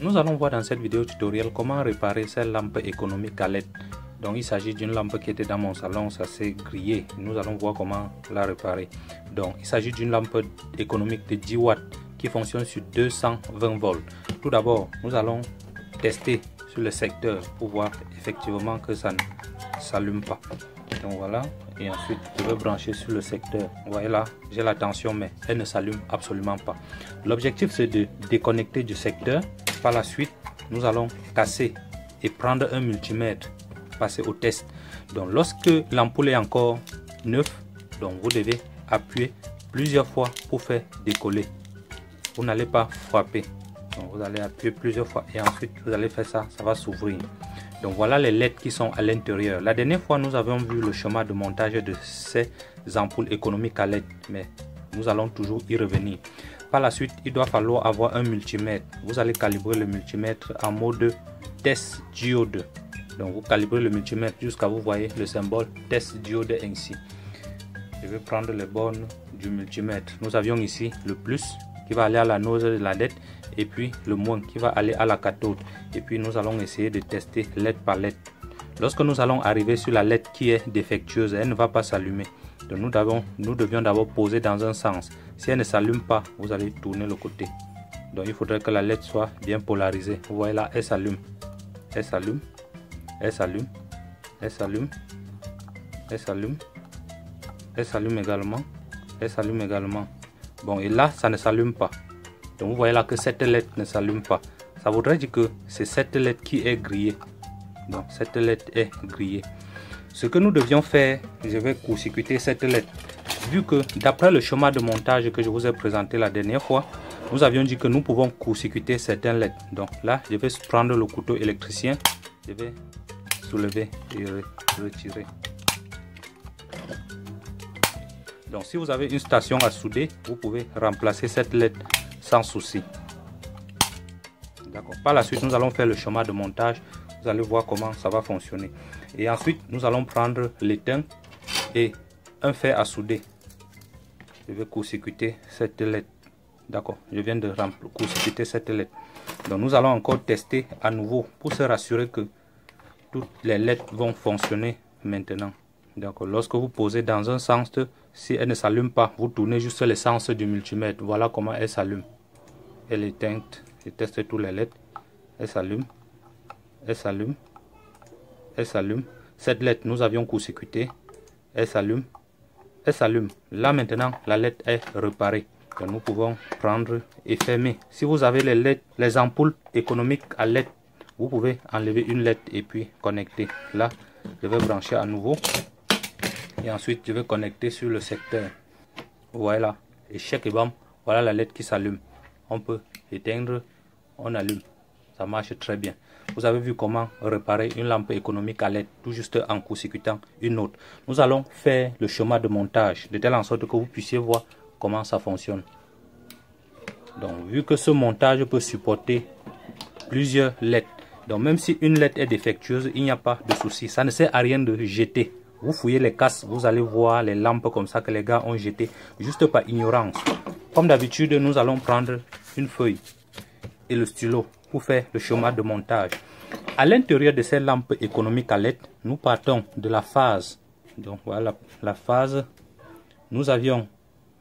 Nous allons voir dans cette vidéo tutoriel comment réparer cette lampe économique à LED. Donc il s'agit d'une lampe qui était dans mon salon, ça s'est grillé. Nous allons voir comment la réparer. Donc il s'agit d'une lampe économique de 10 watts qui fonctionne sur 220 volts. Tout d'abord, nous allons tester sur le secteur pour voir effectivement que ça ne s'allume pas. Donc voilà, et ensuite je vais brancher sur le secteur. Vous voyez là, j'ai la tension mais elle ne s'allume absolument pas. L'objectif c'est de déconnecter du secteur. Par la suite, nous allons casser et prendre un multimètre, passer au test. Donc lorsque l'ampoule est encore neuve, donc vous devez appuyer plusieurs fois pour faire décoller. Vous n'allez pas frapper. Donc vous allez appuyer plusieurs fois et ensuite vous allez faire ça, ça va s'ouvrir. Donc voilà les LED qui sont à l'intérieur. La dernière fois nous avions vu le schéma de montage de ces ampoules économiques à LED, mais nous allons toujours y revenir. Par la suite, il doit falloir avoir un multimètre. Vous allez calibrer le multimètre en mode test diode. Donc vous calibrez le multimètre jusqu'à vous voyez le symbole test diode ainsi. Je vais prendre les bornes du multimètre. Nous avions ici le plus qui va aller à la nose de la LED et puis le moins qui va aller à la cathode. Et puis nous allons essayer de tester LED par LED. Lorsque nous allons arriver sur la LED qui est défectueuse, elle ne va pas s'allumer. Donc nous devions d'abord poser dans un sens. Si elle ne s'allume pas, vous allez tourner le côté. Donc il faudrait que la LED soit bien polarisée. Vous voyez là, elle s'allume. Elle s'allume. Elle s'allume. Elle s'allume. Elle s'allume. Elle s'allume également. Elle s'allume également. Bon, et là, ça ne s'allume pas. Donc vous voyez là que cette LED ne s'allume pas. Ça voudrait dire que c'est cette LED qui est grillée. Donc cette LED est grillée. Ce que nous devions faire, je vais court-circuiter cette LED. Vu que d'après le schéma de montage que je vous ai présenté la dernière fois, nous avions dit que nous pouvons court-circuiter certains LED. Donc là, je vais prendre le couteau électricien. Je vais soulever et retirer. Donc si vous avez une station à souder, vous pouvez remplacer cette LED sans souci. D'accord. Par la suite, nous allons faire le schéma de montage. Vous allez voir comment ça va fonctionner. Et ensuite, nous allons prendre l'étain et un fer à souder. Je vais court-circuiter cette LED. D'accord. Je viens de court-circuiter cette LED. Donc nous allons encore tester à nouveau pour se rassurer que toutes les LED vont fonctionner maintenant. Donc lorsque vous posez dans un sens, si elle ne s'allume pas, vous tournez juste le sens du multimètre. Voilà comment elle s'allume. Elle est éteinte. Je teste tous les LED. Elle s'allume. Elle s'allume. Elle s'allume. Cette LED, nous avions court-circuité. Elle s'allume. Elle s'allume. Là maintenant, la LED est réparée. Donc, nous pouvons prendre et fermer. Si vous avez les LED, les ampoules économiques à LED, vous pouvez enlever une LED et puis connecter. Là, je vais brancher à nouveau. Et ensuite, je vais connecter sur le secteur. Voilà. Et check et bam. Voilà la LED qui s'allume. On peut éteindre. On allume. Ça marche très bien. Vous avez vu comment réparer une lampe économique à LED tout juste en court-circuitant une autre. Nous allons faire le schéma de montage de telle en sorte que vous puissiez voir comment ça fonctionne. Donc vu que ce montage peut supporter plusieurs LED, donc même si une LED est défectueuse, il n'y a pas de souci. Ça ne sert à rien de jeter. Vous fouillez les casses, vous allez voir les lampes comme ça que les gars ont jeté juste par ignorance. Comme d'habitude, nous allons prendre une feuille et le stylo pour faire le schéma de montage. À l'intérieur de ces lampes économiques à LED, nous partons de la phase. Donc voilà la phase. Nous avions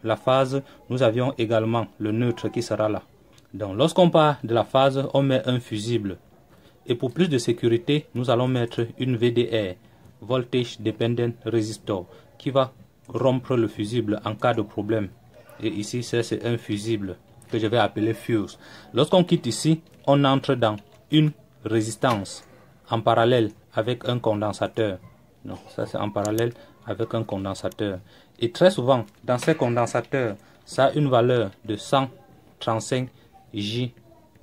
la phase, nous avions également le neutre qui sera là. Donc lorsqu'on part de la phase, on met un fusible. Et pour plus de sécurité, nous allons mettre une VDR, Voltage Dependent Resistor, qui va rompre le fusible en cas de problème. Et ici, c'est un fusible que je vais appeler fuse. Lorsqu'on quitte ici, on entre dans une résistance en parallèle avec un condensateur. Non, ça c'est en parallèle avec un condensateur. Et très souvent, dans ces condensateurs, ça a une valeur de 135 J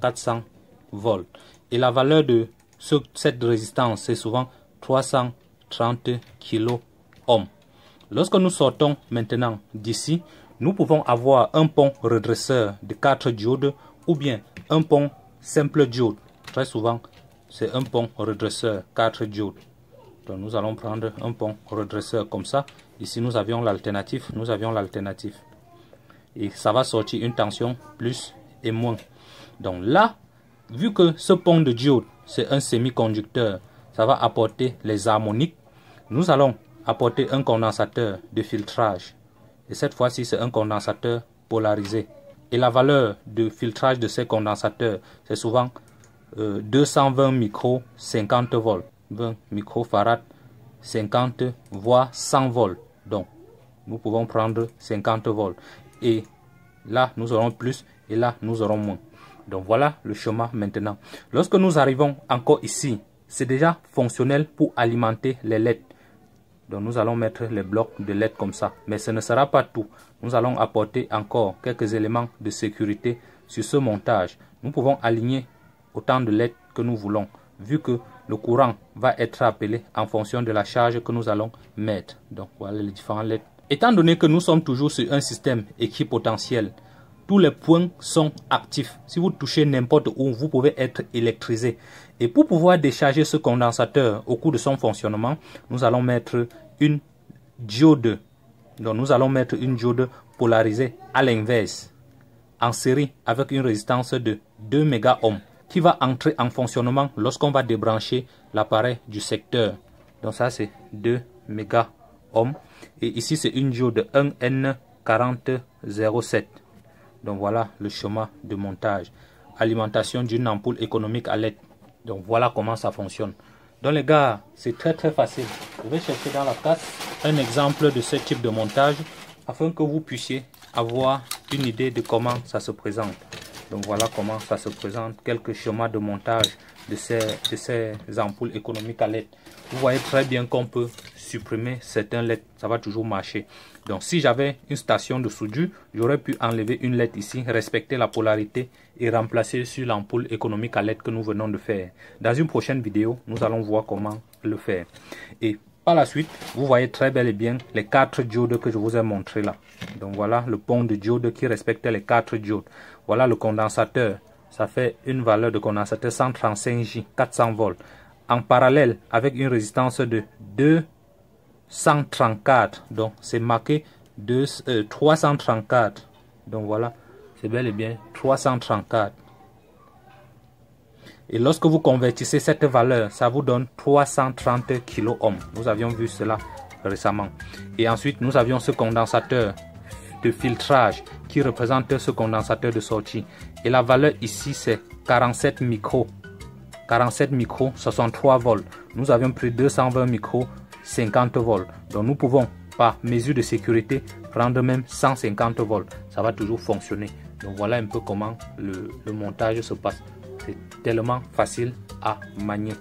400 volts. Et la valeur de cette résistance, c'est souvent 330 kilo ohms. Lorsque nous sortons maintenant d'ici, nous pouvons avoir un pont redresseur de 4 diodes ou bien un pont simple diode. Très souvent, c'est un pont redresseur 4 diodes. Donc nous allons prendre un pont redresseur comme ça. Ici, nous avions l'alternative. Et ça va sortir une tension plus et moins. Donc là, vu que ce pont de diode, c'est un semi-conducteur, ça va apporter les harmoniques. Nous allons apporter un condensateur de filtrage. Et cette fois-ci, c'est un condensateur polarisé. Et la valeur de filtrage de ces condensateurs, c'est souvent 220 micros, 50 volts. 20 microfarads, 50 voire 100 volts. Donc, nous pouvons prendre 50 volts. Et là, nous aurons plus et là, nous aurons moins. Donc, voilà le schéma maintenant. Lorsque nous arrivons encore ici, c'est déjà fonctionnel pour alimenter les LED. Donc, nous allons mettre les blocs de LED comme ça. Mais ce ne sera pas tout. Nous allons apporter encore quelques éléments de sécurité sur ce montage. Nous pouvons aligner autant de LED que nous voulons, vu que le courant va être appelé en fonction de la charge que nous allons mettre. Donc, voilà les différents LED. Étant donné que nous sommes toujours sur un système équipotentiel, tous les points sont actifs. Si vous touchez n'importe où, vous pouvez être électrisé. Et pour pouvoir décharger ce condensateur au cours de son fonctionnement, nous allons mettre une diode. Donc, nous allons mettre une diode polarisée à l'inverse, en série avec une résistance de 2 mégaohms, qui va entrer en fonctionnement lorsqu'on va débrancher l'appareil du secteur. Donc ça, c'est 2 mégaohms. Et ici, c'est une diode 1N4007. Donc voilà le schéma de montage. Alimentation d'une ampoule économique à LED. Donc voilà comment ça fonctionne. Donc les gars, c'est très facile. Je vais chercher dans la casse un exemple de ce type de montage afin que vous puissiez avoir une idée de comment ça se présente. Donc voilà comment ça se présente. Quelques schémas de montage de ces ampoules économiques à LED. Vous voyez très bien qu'on peut supprimer certains LED. Ça va toujours marcher. Donc si j'avais une station de soudure, j'aurais pu enlever une LED ici, respecter la polarité et remplacer sur l'ampoule économique à LED que nous venons de faire. Dans une prochaine vidéo, nous allons voir comment le faire. Et par la suite, vous voyez très bel et bien les 4 diodes que je vous ai montré là. Donc voilà le pont de diode qui respecte les 4 diodes. Voilà le condensateur. Ça fait une valeur de condensateur 135J, 400 volts. En parallèle avec une résistance de 234. Donc c'est marqué 334. Donc voilà, c'est bel et bien 334. Et lorsque vous convertissez cette valeur, ça vous donne 330 kOhms. Nous avions vu cela récemment. Et ensuite, nous avions ce condensateur de filtrage qui représente ce condensateur de sortie. Et la valeur ici, c'est 47 micros. 47 micros, 63 volts. Nous avions pris 220 micros, 50 volts. Donc nous pouvons, par mesure de sécurité, prendre même 150 volts. Ça va toujours fonctionner. Donc voilà un peu comment le montage se passe. C'est tellement facile à manier.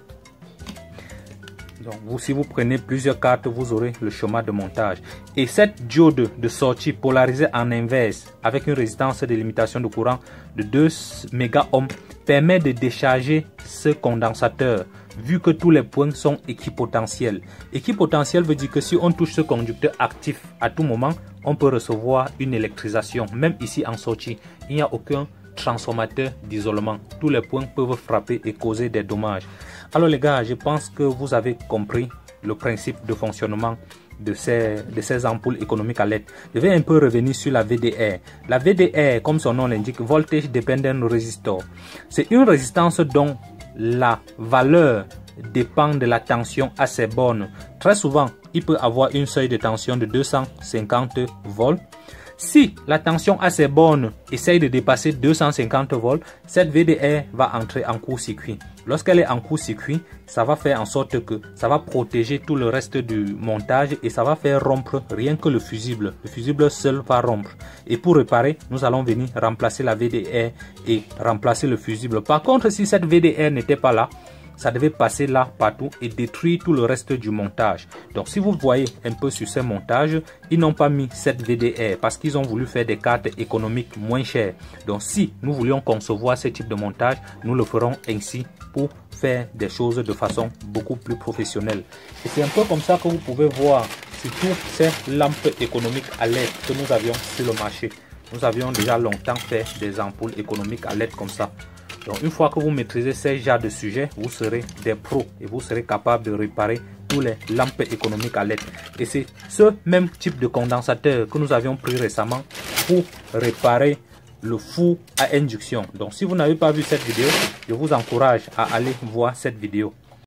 Donc si vous prenez plusieurs cartes, vous aurez le schéma de montage. Et cette diode de sortie polarisée en inverse avec une résistance de limitation de courant de 2 mégaohms permet de décharger ce condensateur vu que tous les points sont équipotentiels. Équipotentiel veut dire que si on touche ce conducteur actif à tout moment, on peut recevoir une électrisation. Même ici en sortie, il n'y a aucun transformateur d'isolement. Tous les points peuvent frapper et causer des dommages. Alors les gars, je pense que vous avez compris le principe de fonctionnement de ces ampoules économiques à LED. Je vais un peu revenir sur la VDR. La VDR, comme son nom l'indique, Voltage Dependent Resistor. C'est une résistance dont la valeur dépend de la tension à ses bornes. Très souvent, il peut avoir une seuil de tension de 250 volts. Si la tension à ses bornes essaye de dépasser 250 volts, cette VDR va entrer en court-circuit. Lorsqu'elle est en court-circuit, ça va faire en sorte que ça va protéger tout le reste du montage et ça va faire rompre rien que le fusible. Le fusible seul va rompre. Et pour réparer, nous allons venir remplacer la VDR et remplacer le fusible. Par contre, si cette VDR n'était pas là, ça devait passer là partout et détruire tout le reste du montage. Donc si vous voyez un peu sur ces montages, ils n'ont pas mis cette VDR parce qu'ils ont voulu faire des cartes économiques moins chères. Donc si nous voulions concevoir ce type de montage, nous le ferons ainsi pour faire des choses de façon beaucoup plus professionnelle. Et c'est un peu comme ça que vous pouvez voir sur toutes ces lampes économiques à LED que nous avions sur le marché. Nous avions déjà longtemps fait des ampoules économiques à LED comme ça. Donc une fois que vous maîtrisez ces genres de sujets, vous serez des pros et vous serez capable de réparer tous les lampes économiques à LED. Et c'est ce même type de condensateur que nous avions pris récemment pour réparer le four à induction. Donc si vous n'avez pas vu cette vidéo, je vous encourage à aller voir cette vidéo.